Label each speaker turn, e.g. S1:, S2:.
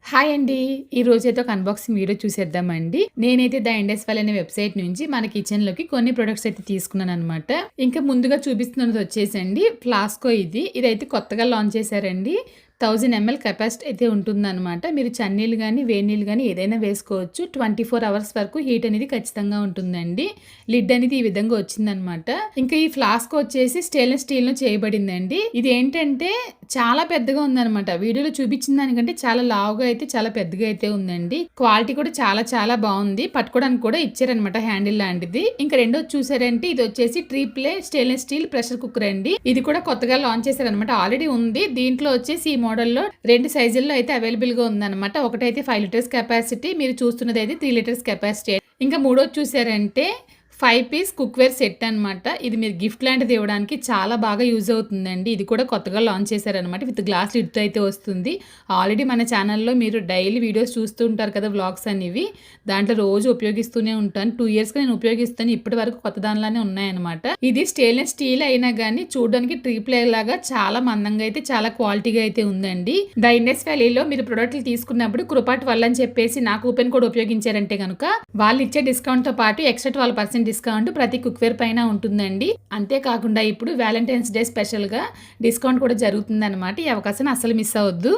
S1: Hi అండి. ఈ రోజైతే ఒక అన్బాక్సింగ్ వీడియో చూసేద్దామండి. నేనైతే ద ఇండస్ వ్యాలీ అనే వెబ్‌సైట్ నుంచి మన కిచెన్‌లోకి కొన్ని ప్రొడక్ట్స్ అయితే తీసుకున్నాననమాట. ఇంకా ముందుగా చూపిస్తున్నది వచ్చేసండి ఫ్లాస్కో ఇది. ఇదైతే కొత్తగా లాంచ్ చేశారండి. 1000 ఎంఎల్ కెపాసిటీ అయితే ఉంటుందనమాట. మీరు చన్నీళ్ళు గానీ, వేడి నీళ్ళు గానీ ఏదైనా వేసుకోవచ్చు. 24 అవర్స్ వరకు హీట్ అనేది ఖచ్చితంగా ఉంటుందండి. లిడ్ అనేది ఈ విధంగా వచ్చిందనమాట. ఇంకా ఈ ఫ్లాస్క్ వచ్చేసి స్టెయిన్‌లెస్ స్టీల్‌లో చేయబడిందండి. ఇది ఏంటంటే చాలా పెద్దగా ఉందనమాట. వీడియోలో చూపించిన దానికంటే చాలా లావుగా అయితే చాలా పెద్దగా అయితే ఉందండి. క్వాలిటీ కూడా చాలా చాలా బాగుంది. పట్టుకోవడానికి కూడా ఇచ్చారనమాట హ్యాండిల్ లాంటిది. ఇంకా రెండోది చూసారంటే ఇది వచ్చేసి tri-ply stainless steel pressure cooker అండి. ఇది కూడా కొత్తగా లాంచ్ చేశారనమాట. ఆల్రెడీ ఉంది. దీంట్లో వచ్చేసి ఈ మోడల్లో 2 సైజుల్లో అయితే అవైలబుల్‌గా ఉందనమాట. ఒకటైతే 5 లీటర్స్ కెపాసిటీ, మీరు చూస్తున్నది అయితే 3 లీటర్స్ కెపాసిటీ. ఇంకా మూడోది చూసారంటే 5 పీస్ కుక్వేర్ సెట్ అనమాట. ఇది మీరు గిఫ్ట్ లాంటిది ఇవ్వడానికి చాలా బాగా యూజ్ అవుతుందండి. ఇది కూడా కొత్తగా లాంచ్ చేశారనమాట. విత్ గ్లాస్ లిడ్‌తో అయితే వస్తుంది. ఆల్రెడీ మన ఛానల్‌లో మీరు డైలీ వీడియోస్ చూస్తూ ఉంటారు కదా! వ్లాగ్స్ అనేవి. దాంట్లో రోజు ఉపయోగిస్తూనే ఉంటాను. 2 ఇయర్స్‌గా నేను ఉపయోగిస్తాను. ఇప్పటి వరకు కొత్త దానిలానే ఉన్నాయన్నమాట. ఇది స్టెయిన్‌లెస్ స్టీల్ అయినా గానీ చూడడానికి ట్రిప్లే లాగా చాలా మందంగా అయితే చాలా క్వాలిటీగా అయితే ఉందండి. ద ఇండస్ వ్యాలీలో మీరు ప్రొడక్ట్‌లు తీసుకున్నప్పుడు కృపా 12 అని చెప్పేసి నా కూపన్ కోడ్ ఉపయోగించారంటే గనుక వాళ్ళు ఇచ్చే డిస్కౌంట్‌తో పాటు ఎక్స్ట్రా 12% డిస్కౌంట్ ప్రతి కుక్వేర్ పైన ఉంటుందండి. అంతేకాకుండా ఇప్పుడు వ్యాలంటైన్స్ డే స్పెషల్‌గా డిస్కౌంట్ కూడా జరుగుతుందన్నమాట. ఈ అవకాశాన్ని అస్సలు మిస్ అవ్వద్దు.